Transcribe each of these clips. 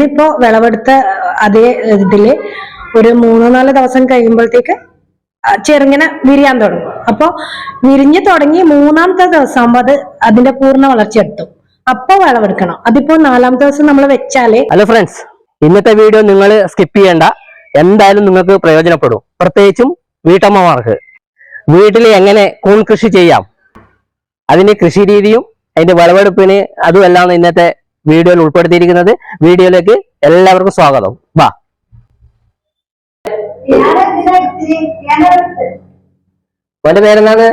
ഇന്നിപ്പോ വിളവെടുത്ത അതേ ഇതില് ഒരു 3-4 ദിവസം കഴിയുമ്പോഴത്തേക്ക് ചെറുങ്ങനെ വിരിയാൻ തുടങ്ങും. അപ്പൊ വിരിഞ്ഞു തുടങ്ങി 3-ാമത്തെ ദിവസം ആകുമ്പോ അത് അതിന്റെ പൂർണ്ണ വളർച്ച എത്തും. അപ്പൊ വിളവെടുക്കണം. അതിപ്പോ 4-ാമത്തെ ദിവസം നമ്മൾ വെച്ചാലേ. ഹലോ ഫ്രണ്ട്സ്, ഇന്നത്തെ വീഡിയോ നിങ്ങൾ സ്കിപ്പ് ചെയ്യേണ്ട, എന്തായാലും നിങ്ങൾക്ക് പ്രയോജനപ്പെടും. പ്രത്യേകിച്ചും വീട്ടമ്മമാർക്ക് വീട്ടിൽ എങ്ങനെ കൂൺ കൃഷി ചെയ്യാം, അതിന്റെ കൃഷി രീതിയും അതിന്റെ വിളവെടുപ്പിന് അതുമെല്ലാം ഇന്നത്തെ വീഡിയോയിൽ ഉൾപ്പെടുത്തിയിരിക്കുന്നത്. വീഡിയോയിലേക്ക് എല്ലാവർക്കും സ്വാഗതം. വാ. ഓന്റെ പേരെന്താണ്?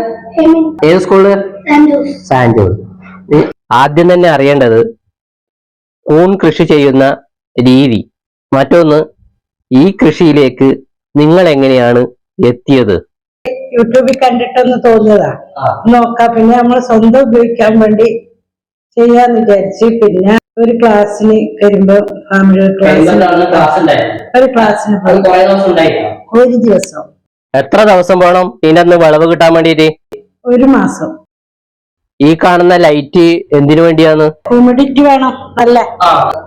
ഏത് സ്കൂളില്? സാൻജോസ്. ആദ്യം തന്നെ അറിയേണ്ടത് കൂൺ കൃഷി ചെയ്യുന്ന രീതി, മറ്റൊന്ന് ഈ കൃഷിയിലേക്ക് നിങ്ങൾ എങ്ങനെയാണ് എത്തിയത്? യൂട്യൂബിൽ കണ്ടിട്ടൊന്ന് തോന്നിയതാ, നോക്കാം. പിന്നെ നമ്മൾ സ്വന്തം ഉപയോഗിക്കാൻ വേണ്ടി ചെയ്യാന്ന് വിചാരിച്ച്. പിന്നെ ഒരു ക്ലാസ്സിന് വരുമ്പോ ഫാമിലി ഒരു ക്ലാസ്സിന് ഒരു ദിവസം. എത്ര ദിവസം വേണം ഇതിന്റെ വിളവ് കിട്ടാൻ വേണ്ടിട്ട്? 1 മാസം. ഈ കാണുന്ന ലൈറ്റ് എന്തിനു വേണ്ടിയാണ്? ഹ്യൂമിഡിറ്റി വേണം. നല്ല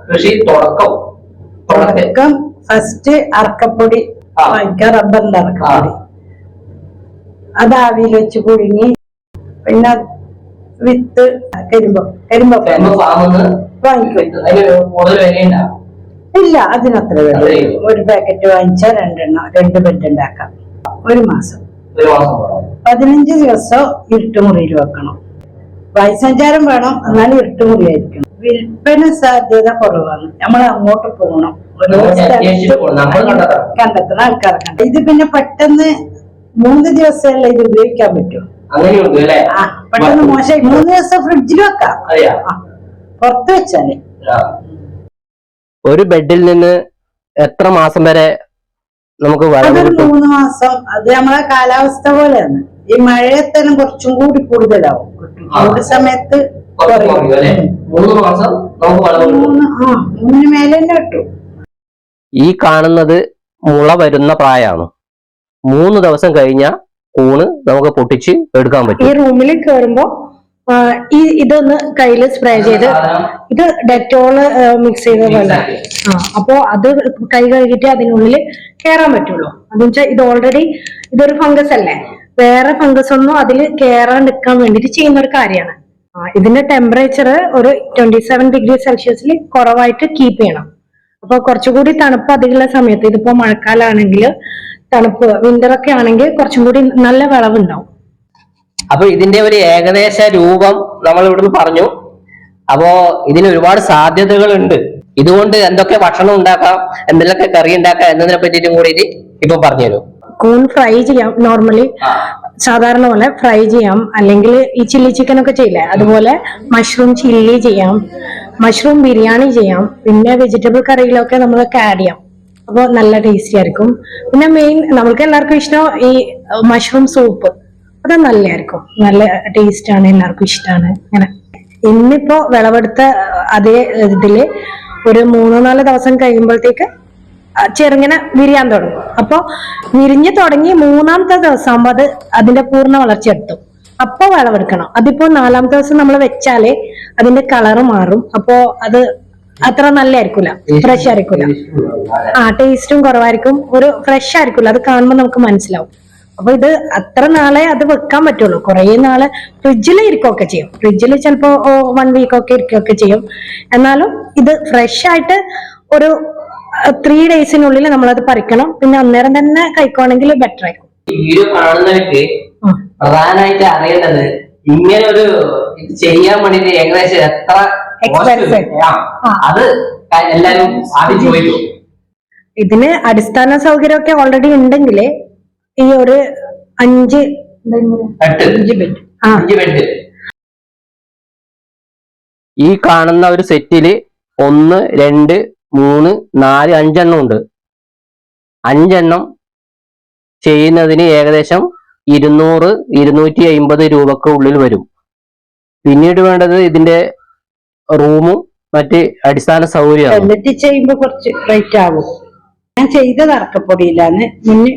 കൃഷി തുടക്കം ഫസ്റ്റ് അറക്കപ്പൊടി വാങ്ങിക്കാം, റബ്ബറിന്റെ അറക്കപ്പൊടി. അത് ആവിയിൽ വെച്ച് പുഴുങ്ങി, പിന്നെ വിത്ത് കരിമ്പോ വാങ്ങിക്കും. ഇല്ല, അതിനത്ര വേണം. ഒരു പാക്കറ്റ് വാങ്ങിച്ചാൽ 2 ബെഡ് ഉണ്ടാക്കാം. 1 മാസം. 15 ദിവസം ഇരുട്ടുമുറിയിൽ വെക്കണം. വായുസഞ്ചാരം വേണം, എന്നാലും ഇരുട്ടുമുറി ആയിരിക്കണം. വിൽപ്പന സാധ്യത കുറവാണ്. നമ്മൾ അങ്ങോട്ട് പോകണം, ഓരോ കണ്ടെത്തണം, ആൾക്കാരെ കണ്ടെത്തണം. ഇത് പിന്നെ പെട്ടെന്ന് 3 ദിവസമല്ല ഇത് ഉപയോഗിക്കാൻ പറ്റും. പെട്ടെന്ന് മോശമായി 3 ദിവസം ഫ്രിഡ്ജിൽ വെക്കാം, പുറത്ത് വെച്ചാല്. ഒരു ബെഡിൽ നിന്ന് എത്ര മാസം വരെ നമുക്ക്? 3 മാസം. അത് നമ്മളെ കാലാവസ്ഥ പോലെയാണ്. ഈ മഴയത്തേനും കുറച്ചും കൂടി കൂടുതലാവും. ചൂട് സമയത്ത് 3 മേലെ തന്നെ കിട്ടും. ഈ കാണുന്നത് മുള വരുന്ന പ്രായമാണ്. 3 ദിവസം കഴിഞ്ഞാൽ കൂണ് നമുക്ക് പൊട്ടിച്ച് എടുക്കാൻ പറ്റും. ഈ റൂമിൽ കയറുമ്പോ ഇതൊന്ന് കയ്യില് സ്പ്രേ ചെയ്ത്, ഇത് ഡെറ്റോള് മിക്സ് ചെയ്ത വെള്ളം. അപ്പോ അത് കൈ കഴുകിട്ട് അതിനുള്ളിൽ കയറാൻ പറ്റുള്ളൂ. അതെന്ന് വെച്ചാൽ ഇത് ഓൾറെഡി ഇതൊരു ഫംഗസ് അല്ലേ, വേറെ ഫംഗസ് ഒന്നും അതിൽ കയറാൻ നിൽക്കാൻ വേണ്ടിട്ട് ചെയ്യുന്ന ഒരു കാര്യമാണ്. ഇതിന്റെ ടെമ്പറേച്ചർ ഒരു 27 ഡിഗ്രി സെൽഷ്യസിൽ കുറവായിട്ട് കീപ്പ് ചെയ്യണം. അപ്പൊ കുറച്ചുകൂടി തണുപ്പ് അധികമുള്ള സമയത്ത്, ഇതിപ്പോ മഴക്കാലാണെങ്കിൽ തണുപ്പ്, വിന്റർ ഒക്കെ ആണെങ്കിൽ കുറച്ചും കൂടി നല്ല വിളവുണ്ടാവും. അപ്പൊ ഇതിന്റെ ഒരു ഏകദേശ രൂപം നമ്മൾ ഇവിടുന്ന് പറഞ്ഞു. അപ്പോ ഇതിന് ഒരുപാട് സാധ്യതകൾ ഉണ്ട്. ഇതുകൊണ്ട് എന്തൊക്കെ ഭക്ഷണം ഉണ്ടാക്കാം, എന്തെങ്കിലുമൊക്കെ കറി ഉണ്ടാക്കാം എന്നതിനെ പറ്റിയിട്ടും കൂടി ഇപ്പൊ പറഞ്ഞുതരും. കൂൺ ഫ്രൈ ചെയ്യാം, നോർമലി സാധാരണ പോലെ ഫ്രൈ ചെയ്യാം. അല്ലെങ്കിൽ ഈ ചില്ലി ചിക്കൻ ഒക്കെ ചെയ്യില്ലേ, അതുപോലെ മഷ്റൂം ചില്ലി ചെയ്യാം, മഷ്റൂം ബിരിയാണി ചെയ്യാം. പിന്നെ വെജിറ്റബിൾ കറിയിലൊക്കെ നമ്മളൊക്കെ ആഡ് ചെയ്യാം. അപ്പോൾ നല്ല ടേസ്റ്റി ആയിരിക്കും. പിന്നെ മെയിൻ നമ്മൾക്ക് എല്ലാവർക്കും ഇഷ്ടം ഈ മഷ്റൂം സൂപ്പ്, അത് നല്ലതായിരിക്കും. നല്ല ടേസ്റ്റ് ആണ്, എല്ലാവർക്കും ഇഷ്ടമാണ്. അങ്ങനെ ഇന്നിപ്പോ വിളവെടുത്ത അതേ ഇതില് ഒരു 3-4 ദിവസം കഴിയുമ്പോഴത്തേക്ക് ചെറുങ്ങനെ വിരിയാൻ തുടങ്ങും. അപ്പൊ വിരിഞ്ഞു തുടങ്ങി 3-ാമത്തെ ദിവസം ആകുമ്പോ അത് അതിന്റെ പൂർണ്ണ വളർച്ച എത്തും. അപ്പൊ വിളവെടുക്കണം. അതിപ്പോ 4-ാമത്തെ ദിവസം നമ്മൾ വെച്ചാലേ അതിന്റെ കളറ് മാറും. അപ്പോ അത് അത്ര നല്ല ആയിരിക്കില്ല, ഫ്രഷ് ആയിരിക്കില്ല. ടേസ്റ്റും കുറവായിരിക്കും, ഒരു ഫ്രഷ് ആയിരിക്കില്ല. അത് കാണുമ്പോൾ നമുക്ക് മനസ്സിലാവും. അപ്പൊ ഇത് അത്ര നാളെ അത് വെക്കാൻ പറ്റുള്ളൂ. കുറെ നാളെ ഫ്രിഡ്ജിൽ ഇരിക്കുകയൊക്കെ ചെയ്യും. ഫ്രിഡ്ജിൽ ചിലപ്പോ 1 വീക്കൊക്കെ ഇരിക്കുകയൊക്കെ ചെയ്യും. എന്നാലും ഇത് ഫ്രഷ് ആയിട്ട് ഒരു 3 ഡേയ്സിനുള്ളിൽ നമ്മളത് പറിക്കണം. പിന്നെ അന്നേരം തന്നെ കഴിക്കുവാണെങ്കിൽ ബെറ്റർ ആയിരിക്കും. വീഡിയോ കാണുന്നവർക്ക് പ്രധാനമായിട്ട് അറിയേണ്ടത് ഇങ്ങനെ ഒരു ഇത് ചെയ്യാൻ വേണ്ടിട്ട് ഏകദേശം എത്ര എക്സ്പെൻസ്, അത് എല്ലാരും ആദ്യം ചോദിക്കും. ഇതിന് അടിസ്ഥാന സൗകര്യമൊക്കെ ഓൾറെഡി ഉണ്ടെങ്കിൽ ഈ ഒരു 5 ബെഡ് ഈ കാണുന്ന ഒരു സെറ്റില് 1, 2, 3, 4, 5 എണ്ണം ഉണ്ട്. 5 എണ്ണം ചെയ്യുന്നതിന് ഏകദേശം 200-250 രൂപക്ക് ഉള്ളിൽ വരും. പിന്നീട് വേണ്ടത് ഇതിന്റെ റൂമും മറ്റ് അടിസ്ഥാന സൗകര്യമാണ്. ചെയ്യുമ്പോ കുറച്ച് റേറ്റ് ആകും. ഞാൻ ചെയ്തത് അറക്കപ്പൊടിയിലാണ്. മുന്നേ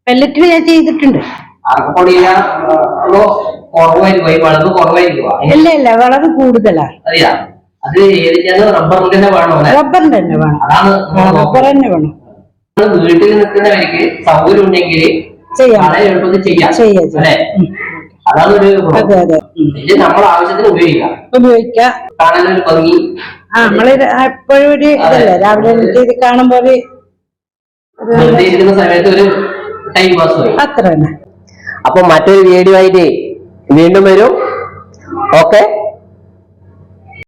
പെല്ലറ്റിൽ ഞാൻ ചെയ്തിട്ടുണ്ട്. ഇല്ല, വളവ് കൂടുതലാണ്. അത് ഏതിനാണ് റബ്ബറിന്റെ തന്നെ വേണോ? റബ്ബറിന്റെ തന്നെ വേണം. അതാണ് റബ്ബർ തന്നെ വേണം. വീട്ടിൽ നിൽക്കുന്നവർക്ക് സൗകര്യം ഉണ്ടെങ്കിൽ ചെയ്യാം, വളരെ എളുപ്പത്തിൽ ചെയ്യാം അല്ലെ? അതാണ് ഒരു അതെ അതെ. ഇത് നമ്മുടെ ആവശ്യത്തിന് ഉപയോഗിക്കാം. കാണാനൊരു ഭംഗി. നമ്മള് എപ്പോഴും ഒരു ഇതല്ലേ, രാവിലെ ഇത് കാണുമ്പോ നിർദ്ദേശിക്കുന്ന സമയത്ത് ഒരു ടൈം പാസ് ആയി അത്ര തന്നെ. അപ്പൊ മറ്റൊരു വീഡിയോ ആയിട്ട് വീണ്ടും വരും. ഓക്കെ.